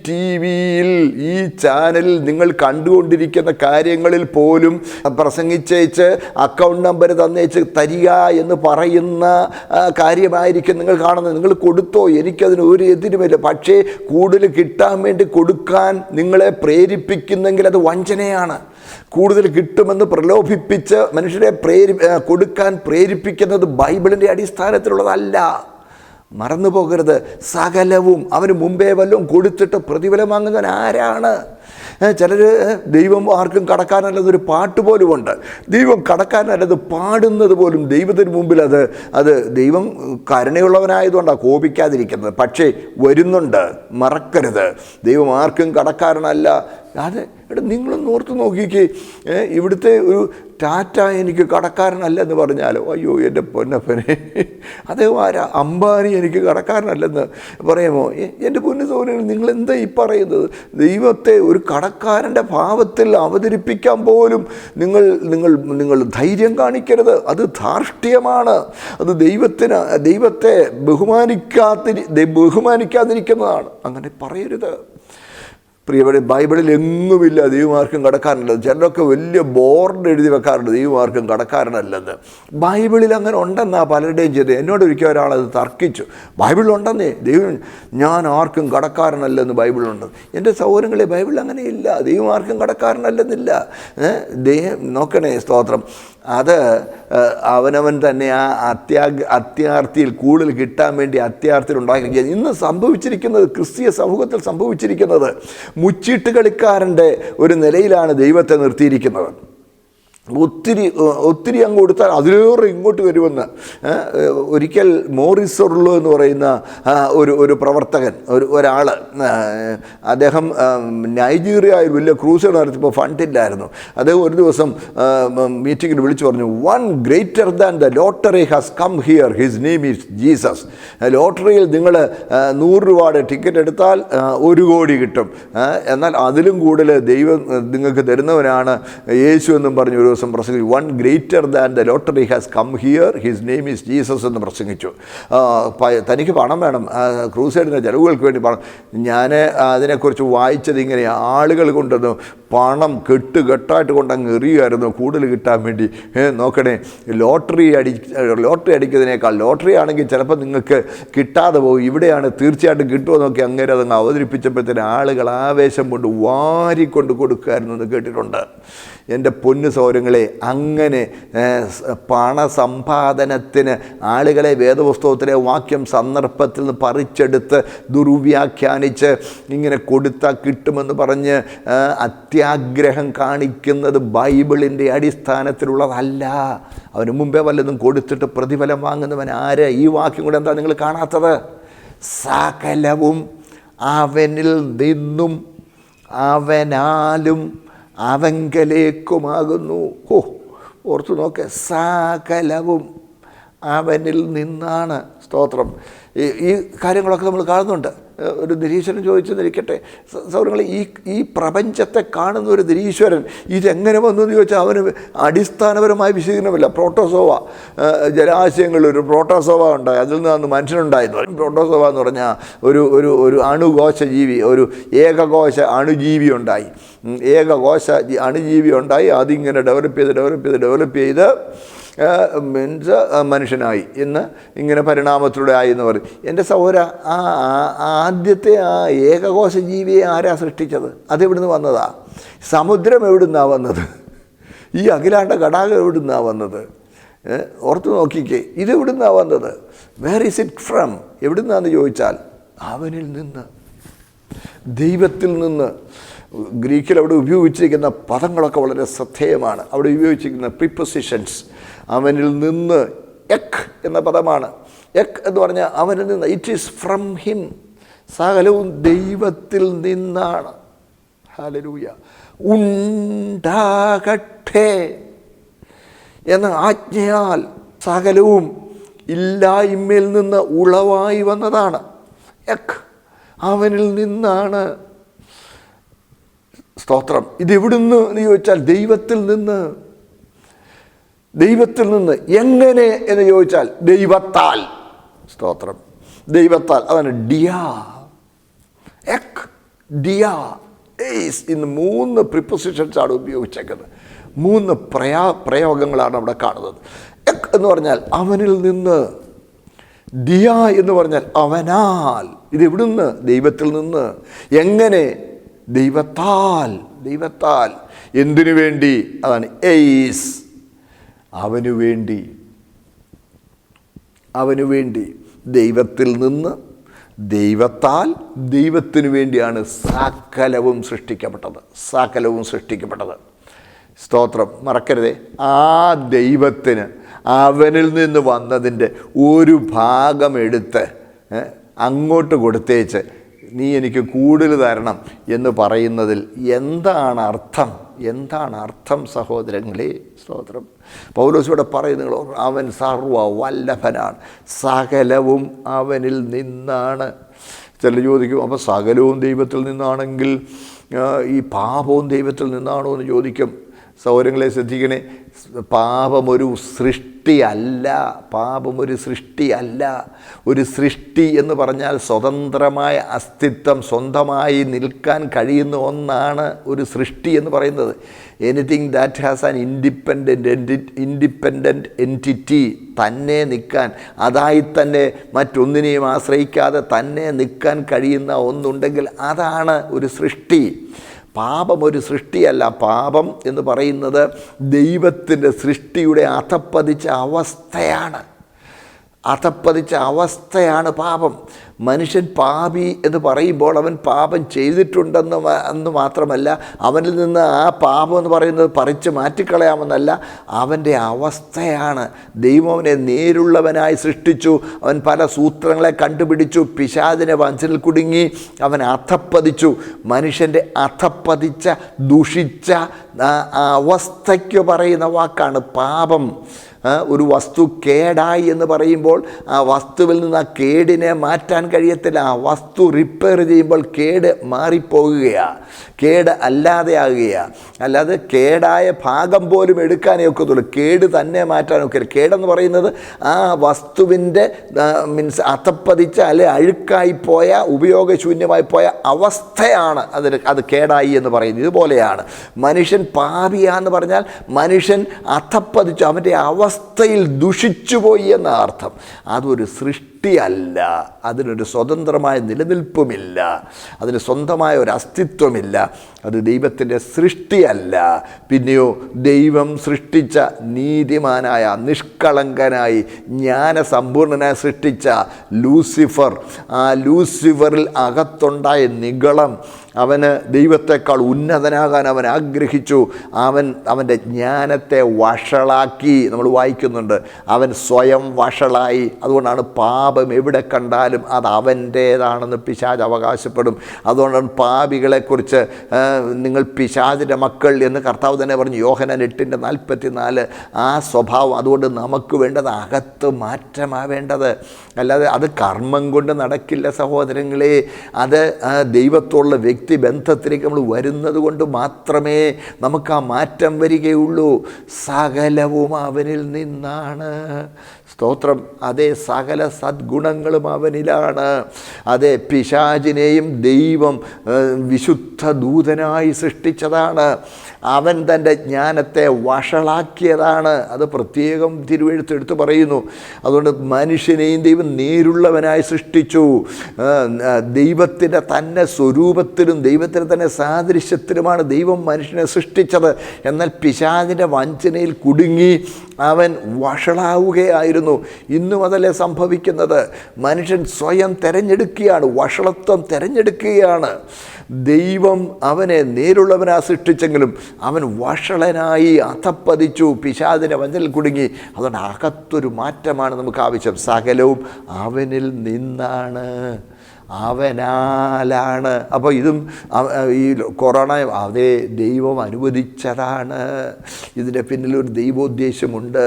ടി വിയിൽ, ഈ ചാനലിൽ നിങ്ങൾ കണ്ടുകൊണ്ടിരിക്കുന്ന കാര്യങ്ങളിൽ പോലും പ്രസംഗിച്ചേച്ച് അക്കൗണ്ട് നമ്പർ തന്നേച്ച് തരിക എന്ന് പറയുന്ന കാര്യമായിരിക്കും നിങ്ങൾ കാണുന്നത്. നിങ്ങൾ കൊടുത്തോ, എനിക്കതിന് ഒരു എതിരുമില്ല. പക്ഷേ കൂടുതൽ കിട്ടാൻ വേണ്ടി കൊടുക്കാൻ നിങ്ങളെ പ്രേരിപ്പിക്കുന്നെങ്കിൽ അത് വഞ്ചനയാണ്. കൂടുതൽ കിട്ടുമെന്ന് പ്രലോഭിപ്പിച്ച് മനുഷ്യരെ കൊടുക്കാൻ പ്രേരിപ്പിക്കുന്നത് ബൈബിളിൻ്റെ അടിസ്ഥാനത്തിലുള്ളതല്ല. മറന്നു പോകരുത്. സകലവും അവന് മുമ്പേ വല്ലതും കൊടുത്തിട്ട് പ്രതിഫലം വാങ്ങുന്നവൻ ആരാണ്? ചിലർ ദൈവം ആർക്കും കടക്കാനല്ലതൊരു പാട്ട് പോലുമുണ്ട്. ദൈവം കടക്കാനല്ലത് പാടുന്നത് പോലും ദൈവത്തിന് മുമ്പിൽ അത് ദൈവം കരുണയുള്ളവനായതുകൊണ്ടാണ് കോപിക്കാതിരിക്കുന്നത്. പക്ഷേ വരുന്നുണ്ട്, മറക്കരുത്. ദൈവം ആർക്കും കടക്കാരനല്ല. അത് നിങ്ങളൊന്ന് ഓർത്ത് നോക്കിക്കേ. ഇവിടുത്തെ ഒരു ടാറ്റ എനിക്ക് കടക്കാരനല്ലെന്ന് പറഞ്ഞാലോ, അയ്യോ എൻ്റെ പൊന്നപ്പനെ, അദ്ദേഹം ആരാ? അംബാനി എനിക്ക് കടക്കാരനല്ലെന്ന് പറയുമോ? എൻ്റെ പൊന്നു സഹോദരങ്ങൾ, നിങ്ങളെന്താ ഈ പറയുന്നത്? ദൈവത്തെ ഒരു കടക്കാരൻ്റെ ഭാവത്തിൽ അവതരിപ്പിക്കാൻ പോലും നിങ്ങൾ ധൈര്യം കാണിക്കരുത്. അത് ധാർഷ്ട്യമാണ്. അത് ദൈവത്തെ ബഹുമാനിക്കാതിരിക്കുന്നതാണ്. അങ്ങനെ പറയരുത്. പ്രിയപ്പെട്ട, ബൈബിളിൽ എങ്ങുമില്ല ദൈവമാർക്കും കടക്കാരനല്ലത്. ചിലരൊക്കെ വലിയ ബോർഡ് എഴുതി വെക്കാറുണ്ട് ദൈവമാർക്കും കടക്കാരനല്ലെന്ന്. ബൈബിളിൽ അങ്ങനെ ഉണ്ടെന്നാണ് പലരുടെയും ചെയ്തത്. എന്നോട് ഒരിക്കൽ ഒരാളത് തർക്കിച്ചു. ബൈബിളിലുണ്ടെന്നേ, ദൈവം ഞാൻ ആർക്കും കടക്കാരനല്ലെന്ന് ബൈബിളുണ്ട്. എൻ്റെ സൗകര്യങ്ങളെ ബൈബിളിൽ അങ്ങനെയില്ല. ദൈവം ആർക്കും കടക്കാരനല്ലെന്നില്ല. നോക്കണേ, സ്തോത്രം. അത് അവനവൻ തന്നെ ആ അത്യാർത്തിയിൽ കൂടുതൽ കിട്ടാൻ വേണ്ടി അത്യാർത്തിയിൽ ഉണ്ടാക്കി. ഇന്ന് സംഭവിച്ചിരിക്കുന്നത്, ക്രിസ്തീയ സമൂഹത്തിൽ സംഭവിച്ചിരിക്കുന്നത്, മുച്ചീട്ട് കളിക്കാരൻ്റെ ഒരു നിലയിലാണ് ദൈവത്തെ നിർത്തിയിരിക്കുന്നത്. ഒത്തിരി അങ്ങ് കൊടുത്താൽ അതിലേറെ ഇങ്ങോട്ട് വരുമെന്ന്. ഒരിക്കൽ മോറിസ് ഒർലോ എന്ന് പറയുന്ന ഒരു പ്രവർത്തകൻ, ഒരാൾ, അദ്ദേഹം നൈജീരിയയിൽ വലിയ ക്രൂസേഡ് നടത്തിയപ്പോൾ ഫണ്ടില്ലായിരുന്നു. അദ്ദേഹം ഒരു ദിവസം മീറ്റിങ്ങിൽ വിളിച്ചു പറഞ്ഞു, one greater than the lottery has come here, his name is Jesus. ലോട്ടറിയിൽ നിങ്ങൾ 100 രൂപയുടെ ടിക്കറ്റ് എടുത്താൽ 1 കോടി കിട്ടും. എന്നാൽ അതിലും കൂടുതൽ ദൈവം നിങ്ങൾക്ക് തരുന്നവനാണ് യേശു എന്നും പറഞ്ഞു ഒരു പ്രസംഗിച്ചു. One greater than the lottery has come here, his name is Jesus എന്ന് പ്രസംഗിച്ചു. തനിക്ക് പണം വേണം, ക്രൂസൈഡിൻ്റെ ചെലവുകൾക്ക് വേണ്ടി പണം. ഞാൻ അതിനെക്കുറിച്ച് വായിച്ചത് ഇങ്ങനെയാണ്. ആളുകൾ കൊണ്ടുവന്നു പണം കെട്ടായിട്ട് കൊണ്ടങ്ങ് എറിയുമായിരുന്നു കൂടുതൽ കിട്ടാൻ വേണ്ടി. നോക്കണേ, ലോട്ടറി അടിക്കുന്നതിനേക്കാൾ, ലോട്ടറി ആണെങ്കിൽ ചിലപ്പോൾ നിങ്ങൾക്ക് കിട്ടാതെ പോകും, ഇവിടെയാണ് തീർച്ചയായിട്ടും കിട്ടുമോ നോക്കി അങ്ങനെ അതങ്ങ് അവതരിപ്പിച്ചപ്പോഴത്തേന് ആളുകൾ ആവേശം കൊണ്ട് വാരിക്കൊണ്ട് കൊടുക്കുമായിരുന്നു എന്ന് കേട്ടിട്ടുണ്ട്. എൻ്റെ പൊന്നു സൗരങ്ങളെ, അങ്ങനെ പണസമ്പാദനത്തിന് ആളുകളെ വേദപുസ്തകത്തിലെ വാക്യം സന്ദർഭത്തിൽ നിന്ന് പറിച്ചെടുത്ത് ദുർവ്യാഖ്യാനിച്ച് ഇങ്ങനെ കൊടുത്താൽ കിട്ടുമെന്ന് പറഞ്ഞ് അത്യാഗ്രഹം കാണിക്കുന്നത് ബൈബിളിൻ്റെ അടിസ്ഥാനത്തിലുള്ളതല്ല. അവന് മുമ്പേ വല്ലതും കൊടുത്തിട്ട് പ്രതിഫലം വാങ്ങുന്നവൻ ആര്? ഈ വാക്യം കൂടെ എന്താ നിങ്ങൾ കാണാത്തത്? സകലവും അവനിൽ നിന്നും അവനാലും അവങ്കലേക്കുമാകുന്നു. ഓർത്തു നോക്ക്, സകലവും അവനിൽ നിന്നാണ്. സ്തോത്രം. ഈ കാര്യങ്ങളൊക്കെ നമ്മൾ കാണുന്നുണ്ട്. ഒരു നിരീശ്വരൻ ചോദിച്ചെന്നിരിക്കട്ടെ, സൗരങ്ങൾ, ഈ പ്രപഞ്ചത്തെ കാണുന്ന ഒരു നിരീശ്വരൻ ഇതെങ്ങനെ വന്നു എന്ന് ചോദിച്ചാൽ അവന് അടിസ്ഥാനപരമായ വിശദീകരണമില്ല. പ്രോട്ടോസോവ, ജലാശയങ്ങളിലൊരു പ്രോട്ടോസോവ ഉണ്ടായി, അതിൽ നിന്നാണ് മനുഷ്യനുണ്ടായിരുന്നു. പ്രോട്ടോസോവ എന്ന് പറഞ്ഞാൽ ഒരു അണുകോശ ജീവി, ഒരു ഏകകോശ അണുജീവി ഉണ്ടായി. ഏകകോശ അണുജീവി ഉണ്ടായി. അതിങ്ങനെ ഡെവലപ്പ് ചെയ്ത് മനുഷ്യനായി. ഇന്ന് ഇങ്ങനെ പരിണാമത്തിലൂടെ ആയി എന്ന് പറയും. എൻ്റെ സഹോദര, ആദ്യത്തെ ഏകകോശ ജീവിയെ ആരാ സൃഷ്ടിച്ചത്? അതെവിടുന്ന് വന്നതാ? സമുദ്രം എവിടുന്നാണ് വന്നത്? ഈ അഖിലാണ്ട ഘടാകം എവിടുന്നാണ് വന്നത്? ഓർത്ത് നോക്കിക്കേ, ഇതെവിടുന്നാണ് വന്നത്? Where is it from? എവിടുന്നാന്ന് ചോദിച്ചാൽ അവനിൽ നിന്ന്, ദൈവത്തിൽ നിന്ന്. ഗ്രീക്കിൽ അവിടെ ഉപയോഗിച്ചിരിക്കുന്ന പദങ്ങളൊക്കെ വളരെ ശ്രദ്ധേയമാണ്. അവിടെ ഉപയോഗിച്ചിരിക്കുന്ന പ്രിപ്പൊസിഷൻസ് അവനിൽ നിന്ന്. എക് എന്ന പദമാണ്. എക് എന്ന് പറഞ്ഞാൽ അവനിൽ നിന്ന്. It is from him. സകലവും ദൈവത്തിൽ നിന്നാണ്. ഹല്ലേലൂയ. ഉണ്ടാകട്ടെ എന്ന ആജ്ഞയാൽ സകലവും ഇല്ലായ്മയിൽ നിന്ന് ഉളവായി വന്നതാണ്. അവനിൽ നിന്നാണ്. സ്തോത്രം. ഇതെവിടുന്ന് എന്ന് ചോദിച്ചാൽ ദൈവത്തിൽ നിന്ന്. ദൈവത്തിൽ നിന്ന്. എങ്ങനെ എന്ന് ചോദിച്ചാൽ ദൈവത്താൽ. സ്തോത്രം. ദൈവത്താൽ. അതാണ് ഡിയാ, എക്, ഡിയാ, എയ്സ്. ഇന്ന് 3 പ്രിപ്പോസിഷൻസാണ് ഉപയോഗിച്ചേക്കുന്നത്. 3 പ്രയോഗങ്ങളാണ് അവിടെ കാണുന്നത്. എക് എന്ന് പറഞ്ഞാൽ അവനിൽ നിന്ന്, ദിയ എന്ന് പറഞ്ഞാൽ അവനാൽ. ഇതെവിടുന്ന്? ദൈവത്തിൽ നിന്ന്. എങ്ങനെ? ദൈവത്താൽ. ദൈവത്താൽ. എന്തിനു വേണ്ടി? അതാണ് എയ്സ്, അവനു വേണ്ടി. അവനു വേണ്ടി. ദൈവത്തിൽ നിന്ന്, ദൈവത്താൽ, ദൈവത്തിനു വേണ്ടിയാണ് സകലവും സൃഷ്ടിക്കപ്പെട്ടത്. സകലവും സൃഷ്ടിക്കപ്പെട്ടത്. സ്തോത്രം. മറക്കരുതേ, ആ ദൈവത്തിന് അവനിൽ നിന്ന് വന്നതിൻ്റെ ഒരു ഭാഗം എടുത്ത് അങ്ങോട്ട് കൊടുത്തേച്ച് നീ എനിക്ക് കൂടുതൽ തരണം എന്ന് പറയുന്നതിൽ എന്താണ് അർത്ഥം? എന്താണ് അർത്ഥം സഹോദരങ്ങളെ? സ്തോത്രം. പൗലോസ് ഇവിടെ പറയുന്നത്, അവൻ സർവ്വ വല്ലഭനാണ്, സകലവും അവനിൽ നിന്നാണ്. ചിലർ ചോദിക്കും, അപ്പോൾ സകലവും ദൈവത്തിൽ നിന്നാണെങ്കിൽ ഈ പാപവും ദൈവത്തിൽ നിന്നാണോ എന്ന് ചോദിക്കും. സൗരങ്ങളെ ശ്രദ്ധിക്കണേ, പാപമൊരു സൃഷ്ടിയല്ല. പാപമൊരു സൃഷ്ടിയല്ല. ഒരു സൃഷ്ടി എന്ന് പറഞ്ഞാൽ സ്വതന്ത്രമായ അസ്തിത്വം, സ്വന്തമായി നിൽക്കാൻ കഴിയുന്ന ഒന്നാണ് ഒരു സൃഷ്ടി എന്ന് പറയുന്നത്. Anything that has an independent entity, തന്നെ നിൽക്കാൻ, അതായി തന്നെ മറ്റൊന്നിനെയും ആശ്രയിക്കാതെ തന്നെ നിൽക്കാൻ കഴിയുന്ന ഒന്നുണ്ടെങ്കിൽ അതാണ് ഒരു സൃഷ്ടി. പാപം ഒരു സൃഷ്ടിയല്ല. പാപം എന്ന് പറയുന്നത് ദൈവത്തിൻ്റെ സൃഷ്ടിയുടെ അധപ്പതിച്ച അവസ്ഥയാണ്. അധപ്പതിച്ച അവസ്ഥയാണ് പാപം. മനുഷ്യൻ പാപി എന്ന് പറയുമ്പോൾ അവൻ പാപം ചെയ്തിട്ടുണ്ടെന്ന് മാത്രമല്ല, അവനിൽ നിന്ന് ആ പാപം എന്ന് പറയുന്നത് പറിച്ച് മാറ്റിക്കളയാമെന്നല്ല, അവൻ്റെ അവസ്ഥയാണ്. ദൈവം അവനെ നേരുള്ളവനായി സൃഷ്ടിച്ചു. അവൻ പല സൂത്രങ്ങളെ കണ്ടുപിടിച്ചു. പിശാചിനെ വഞ്ചനയിൽ കുടുങ്ങി അവൻ അധപ്പതിച്ചു. മനുഷ്യൻ്റെ അധപ്പതിച്ച, ദുഷിച്ച അവസ്ഥയ്ക്ക് പറയുന്ന വാക്കാണ് പാപം. ഒരു വസ്തു കേടായി എന്ന് പറയുമ്പോൾ ആ വസ്തുവിൽ നിന്ന് ആ കേടിനെ മാറ്റാൻ കഴിയത്തില്ല. ആ വസ്തു റിപ്പയർ ചെയ്യുമ്പോൾ കേട് മാറിപ്പോകുകയാണ്, കേട് അല്ലാതെയാകുകയാണ്. അല്ലാതെ കേടായ ഭാഗം പോലും എടുക്കാനേ ഒക്കത്തുള്ളൂ, കേട് തന്നെ മാറ്റാൻ ഒക്കില്ല. കേടെന്ന് പറയുന്നത് ആ വസ്തുവിൻ്റെ മീൻസ് അധപ്പതിച്ച അല്ലെ അഴുക്കായിപ്പോയ, ഉപയോഗശൂന്യമായി പോയ അവസ്ഥയാണ് അത് കേടായി എന്ന് പറയുന്നത്. ഇതുപോലെയാണ് മനുഷ്യൻ പാപിയാന്ന് പറഞ്ഞാൽ മനുഷ്യൻ അധപ്പതിച്ചു, അവൻ്റെ അവസ്ഥയിൽ ദുഷിച്ചുപോയി എന്ന അർത്ഥം. അതൊരു സൃഷ്ടിയല്ല, അതിനൊരു സ്വതന്ത്രമായ നിലനിൽപ്പുമില്ല, അതിന് സ്വന്തമായ ഒരു അസ്തിത്വമില്ല. അത് ദൈവത്തിൻ്റെ സൃഷ്ടിയല്ല. പിന്നെയോ ദൈവം സൃഷ്ടിച്ച നീതിമാനായ, നിഷ്കളങ്കനായി, ജ്ഞാനസമ്പൂർണനായി സൃഷ്ടിച്ച ലൂസിഫർ, ആ ലൂസിഫറിൽ അകത്തുണ്ടായ നിഗളം, അവന് ദൈവത്തെക്കാൾ ഉന്നതനാകാൻ അവൻ ആഗ്രഹിച്ചു. അവൻ്റെ ജ്ഞാനത്തെ വഷളാക്കി. നമ്മൾ വായിക്കുന്നുണ്ട്, അവൻ സ്വയം വഷളായി. അതുകൊണ്ടാണ് പാപം എവിടെ കണ്ടാലും അത് അവൻ്റേതാണെന്ന് പിശാച് അവകാശപ്പെടും. അതുകൊണ്ടാണ് പാപികളെക്കുറിച്ച് നിങ്ങൾ പിശാചിൻ്റെ മക്കൾ എന്ന് കർത്താവ് തന്നെ പറഞ്ഞു, യോഹന്നാൻ 8:44. ആ സ്വഭാവം. അതുകൊണ്ട് നമുക്ക് വേണ്ടത് അകത്ത് മാറ്റമാവേണ്ടത്, അല്ലാതെ അത് കർമ്മം കൊണ്ട് നടക്കില്ല സഹോദരങ്ങളെ. അത് ദൈവത്തോടുള്ള വ്യക്തിബന്ധത്തിലേക്ക് നമ്മൾ വരുന്നത് കൊണ്ട് മാത്രമേ നമുക്ക് ആ മാറ്റം വരികയുള്ളൂ. സകലവും അവനിൽ നിന്നാണ്. സ്തോത്രം. അതേ, സകല സദ്ഗുണങ്ങളും അവനിലാണ്. അതേ, പിശാചിനെയും ദൈവം വിശുദ്ധ ദൂതനായി സൃഷ്ടിച്ചതാണ്. അവൻ തൻ്റെ ജ്ഞാനത്തെ വഷളാക്കിയതാണ്. അത് പ്രത്യേകം തിരുവെഴുത്തെടുത്ത് പറയുന്നു. അതുകൊണ്ട് മനുഷ്യനെയും ദൈവം നേരുള്ളവനായി സൃഷ്ടിച്ചു. ദൈവത്തിൻ്റെ തന്നെ സ്വരൂപത്തിലും ദൈവത്തിൻ്റെ തന്നെ സാദൃശ്യത്തിലുമാണ് ദൈവം മനുഷ്യനെ സൃഷ്ടിച്ചത്. എന്നാൽ പിശാചിൻ്റെ വഞ്ചനയിൽ കുടുങ്ങി അവൻ വഷളാവുകയായിരുന്നു. ഇന്നും അതല്ലേ സംഭവിക്കുന്നത്. മനുഷ്യൻ സ്വയം തിരഞ്ഞെടുക്കുകയാണ്, വഷളത്വം തിരഞ്ഞെടുക്കുകയാണ്. ദൈവം അവനെ നേരുള്ളവനാ സൃഷ്ടിച്ചെങ്കിലും അവൻ വഷളനായി അധപ്പതിച്ചു, പിശാചിൻ്റെ വഞ്ചനയിൽ കുടുങ്ങി. അതുകൊണ്ട് അകത്തൊരു മാറ്റമാണ് നമുക്ക് ആവശ്യം. സകലവും അവനിൽ നിന്നാണ്. അവനാലാണ്. അപ്പോൾ ഇതും ഈ കൊറോണ അതേ ദൈവം അനുവദിച്ചതാണ്. ഇതിൻ്റെ പിന്നിലൊരു ദൈവോദ്ദേശമുണ്ട്.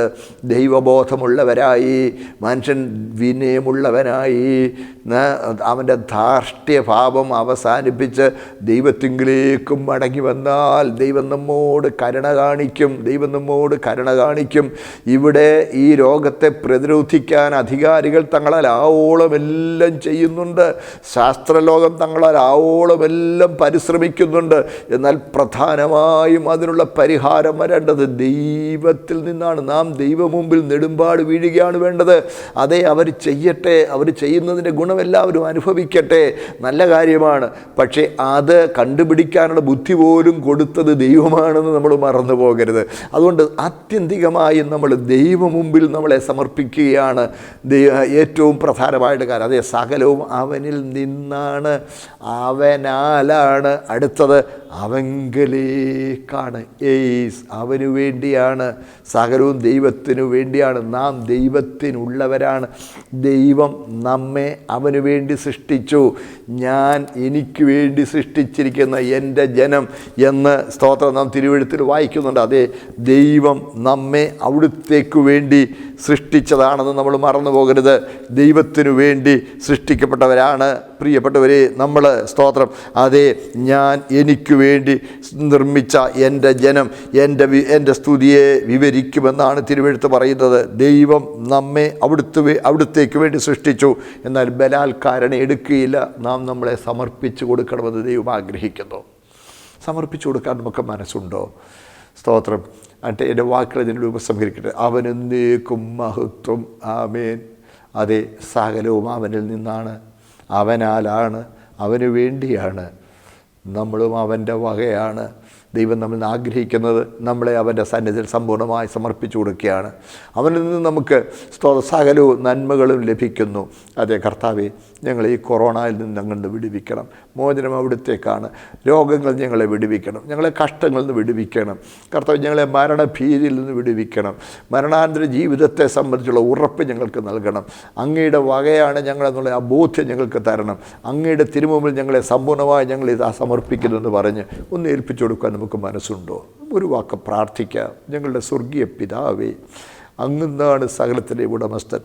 ദൈവബോധമുള്ളവരായി, മനുഷ്യൻ വിനയമുള്ളവനായി, അവൻ്റെ ധാർഷ്ട്യഭാവം അവസാനിപ്പിച്ച് ദൈവത്തിങ്കിലേക്കും മടങ്ങി വന്നാൽ ദൈവം നമ്മോട് കരുണ കാണിക്കും. ദൈവം നമ്മോട് കരുണ കാണിക്കും. ഇവിടെ ഈ രോഗത്തെ പ്രതിരോധിക്കാൻ അധികാരികൾ തങ്ങളാൽ ആവോളമെല്ലാം ചെയ്യുന്നുണ്ട്. ശാസ്ത്രലോകം തങ്ങളാൽ ആവോളമെല്ലാം പരിശ്രമിക്കുന്നുണ്ട്. എന്നാൽ പ്രധാനമായും അതിനുള്ള പരിഹാരം വരേണ്ടത് ദൈവത്തിൽ നിന്നാണ്. നാം ദൈവമുമ്പിൽ നെടുമ്പാട് വീഴുകയാണ് വേണ്ടത്. അതേ, അവർ ചെയ്യട്ടെ, അവർ ചെയ്യുന്നതിൻ്റെ ഗുണം എല്ലാവരും അനുഭവിക്കട്ടെ, നല്ല കാര്യമാണ്. പക്ഷേ അത് കണ്ടുപിടിക്കാനുള്ള ബുദ്ധി പോലും കൊടുത്തത് ദൈവമാണെന്ന് നമ്മൾ മറന്നു പോകരുത്. അതുകൊണ്ട് ആത്യന്തികമായും നമ്മൾ ദൈവമുമ്പിൽ നമ്മളെ സമർപ്പിക്കുകയാണ്. ഏറ്റവും പ്രധാനമായിട്ട് കാര്യം അതേ, സകലവും അവനിൽ നിന്നാണ്, അവനാലാണ്. അടുത്തത് അവങ്കലേക്കാണ്. അവനു വേണ്ടിയാണ്. സകലവും ദൈവത്തിനു വേണ്ടിയാണ്. നാം ദൈവത്തിനുള്ളവരാണ്. ദൈവം നമ്മെ അവന് വേണ്ടി സൃഷ്ടിച്ചു. ഞാൻ എനിക്ക് വേണ്ടി സൃഷ്ടിച്ചിരിക്കുന്ന എൻ്റെ ജനം എന്ന് സ്തോത്രം നാം തിരുവെഴുത്തിൽ വായിക്കുന്നുണ്ട്. അതേ, ദൈവം നമ്മെ അവിടുത്തേക്ക് വേണ്ടി സൃഷ്ടിച്ചതാണെന്ന് നമ്മൾ മറന്നു പോകരുത്. ദൈവത്തിനു വേണ്ടി സൃഷ്ടിക്കപ്പെട്ടവരാണ് പ്രിയപ്പെട്ടവരെ നമ്മൾ. സ്തോത്രം. അതേ, ഞാൻ എനിക്ക് വേണ്ടി നിർമ്മിച്ച എൻ്റെ ജനം എൻ്റെ സ്തുതിയെ വിവരിക്കുമെന്നാണ് തിരുവെഴുത്ത് പറയുന്നത്. ദൈവം നമ്മെ അവിടുത്തേക്ക് വേണ്ടി സൃഷ്ടിച്ചു. എന്നാൽ ബലാത്കാരം എടുക്കുകയില്ല. നാം നമ്മളെ സമർപ്പിച്ചു കൊടുക്കണമെന്ന് ദൈവം ആഗ്രഹിക്കുന്നു. സമർപ്പിച്ചു കൊടുക്കാൻ നമുക്ക് മനസ്സുണ്ടോ? സ്തോത്രം. എന്നിട്ട് എൻ്റെ വാക്കുകൾ ഇതിനോട് ഉപസംഹരിക്കട്ടെ. അവനെന്നേക്കും മഹത്വം. ആമേൻ. അതെ, സകലവും അവനിൽ നിന്നാണ്, അവനാലാണ്, അവന് വേണ്ടിയാണ്. നമ്മളും അവൻ്റെ വകയാണ്. ദൈവം നമ്മൾ ആഗ്രഹിക്കുന്നത് നമ്മളെ അവൻ്റെ സന്നിധിയിൽ സമ്പൂർണ്ണമായി സമർപ്പിച്ചു കൊടുക്കുകയാണ്. അവനിൽ നിന്ന് നമുക്ക് സകലവും നന്മകളും ലഭിക്കുന്നു. അതേ കർത്താവേ, ഞങ്ങൾ ഈ കൊറോണയിൽ നിന്ന് ഞങ്ങളുടെ വിടുവിക്കണം. മോചനം അവിടുത്തേക്കാണ്. രോഗങ്ങൾ ഞങ്ങളെ വിടുവിക്കണം. ഞങ്ങളെ കഷ്ടങ്ങളിൽ നിന്ന് വിടുവിക്കണം. കർത്താവ്, ഞങ്ങളെ മരണഭീതിയിൽ നിന്ന് വിടുവിക്കണം. മരണാനന്തര ജീവിതത്തെ സംബന്ധിച്ചുള്ള ഉറപ്പ് ഞങ്ങൾക്ക് നൽകണം. അങ്ങയുടെ വകയാണ് ഞങ്ങളെന്നുള്ള ആ ബോധ്യം ഞങ്ങൾക്ക് തരണം. അങ്ങയുടെ തിരുമുമ്പിൽ ഞങ്ങളെ സമ്പൂർണ്ണമായി ഞങ്ങളിത് സമർപ്പിക്കുന്നു എന്ന് പറഞ്ഞ് ഒന്ന് ഏൽപ്പിച്ചു കൊടുക്കാൻ നമുക്ക് മനസ്സുണ്ടോ? ഒരു വാക്ക് പ്രാർത്ഥിക്കാം. ഞങ്ങളുടെ സ്വർഗീയ പിതാവേ, അങ്ങുന്നാണ് സകലത്തിൻ്റെ ഉടമസ്ഥൻ.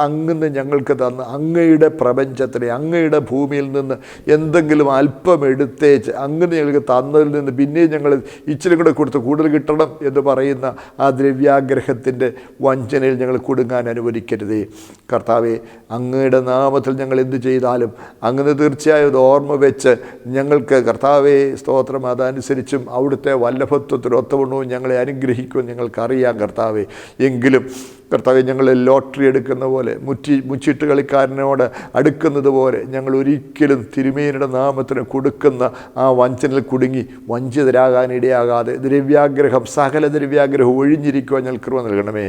അങ്ങ് ഞങ്ങൾക്ക് തന്ന അങ്ങയുടെ പ്രപഞ്ചത്തിലെ, അങ്ങയുടെ ഭൂമിയിൽ നിന്ന് എന്തെങ്കിലും അല്പം എടുത്തേച്ച് അങ്ങനെ ഞങ്ങൾക്ക് തന്നതിൽ നിന്ന് പിന്നെയും ഞങ്ങൾ ഇച്ചിരി കൂടെ കൊടുത്ത് കൂടുതൽ കിട്ടണം എന്ന് പറയുന്ന ആ ദ്രവ്യാഗ്രഹത്തിൻ്റെ വഞ്ചനയിൽ ഞങ്ങൾ കുടുങ്ങാൻ അനുവദിക്കരുതേ. കർത്താവെ, അങ്ങയുടെ നാമത്തിൽ ഞങ്ങൾ എന്ത് ചെയ്താലും അങ്ങനെ തീർച്ചയായും അത് ഓർമ്മ വെച്ച് ഞങ്ങൾക്ക് കർത്താവെ സ്തോത്രം അതനുസരിച്ചും അവിടുത്തെ വല്ലഭത്വത്തിനൊത്തവണ്ണവും ഞങ്ങളെ അനുഗ്രഹിക്കുമെന്ന് ഞങ്ങൾക്കറിയാം കർത്താവെ. എങ്കിലും കർത്താവെ, ഞങ്ങൾ ലോട്ടറി എടുക്കുന്ന പോലെ മുച്ചിട്ട് കളിക്കാരനോട് അടുക്കുന്നത് പോലെ ഞങ്ങൾ ഒരിക്കലും തിരുമേനിയുടെ നാമത്തിന് കൊടുക്കുന്ന ആ വഞ്ചനയിൽ കുടുങ്ങി വഞ്ചിതരാകാനിടയാകാതെ ദ്രവ്യാഗ്രഹം, സകല ദ്രവ്യാഗ്രഹം ഒഴിഞ്ഞിരിക്കുവാൻ ഞങ്ങൾ കൃപ നൽകണമേ.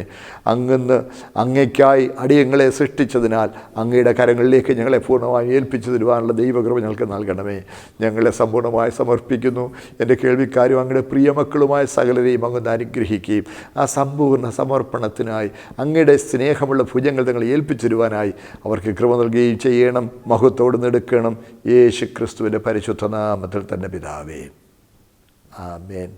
അങ്ങയ്ക്കായി അടിയങ്ങളെ സൃഷ്ടിച്ചതിനാൽ അങ്ങയുടെ കരങ്ങളിലേക്ക് ഞങ്ങളെ പൂർണ്ണമായി ഏൽപ്പിച്ചു തരുവാനുള്ള ദൈവകൃപ ഞങ്ങൾക്ക് നൽകണമേ. ഞങ്ങളെ സമ്പൂർണ്ണമായി സമർപ്പിക്കുന്നു. എൻ്റെ കേൾവിക്കാരും അങ്ങയുടെ പ്രിയമക്കളുമായ സകലരെയും അങ്ങ് അനുഗ്രഹിക്കുകയും ആ സമ്പൂർണ്ണ സമർപ്പണത്തിനായി അങ്ങയുടെ സ്നേഹമുള്ള ഭുജങ്ങൾ തങ്ങളെ ഏൽപ്പിച്ചിരുവാനായി അവർക്ക് കൃപ നൽകുകയും ചെയ്യണം. മഹത്വത്തോട് നെടുക്കണം. യേശു ക്രിസ്തുവിൻ്റെ പരിശുദ്ധ നാമത്തിൽ തന്നെ പിതാവേ. ആമേൻ.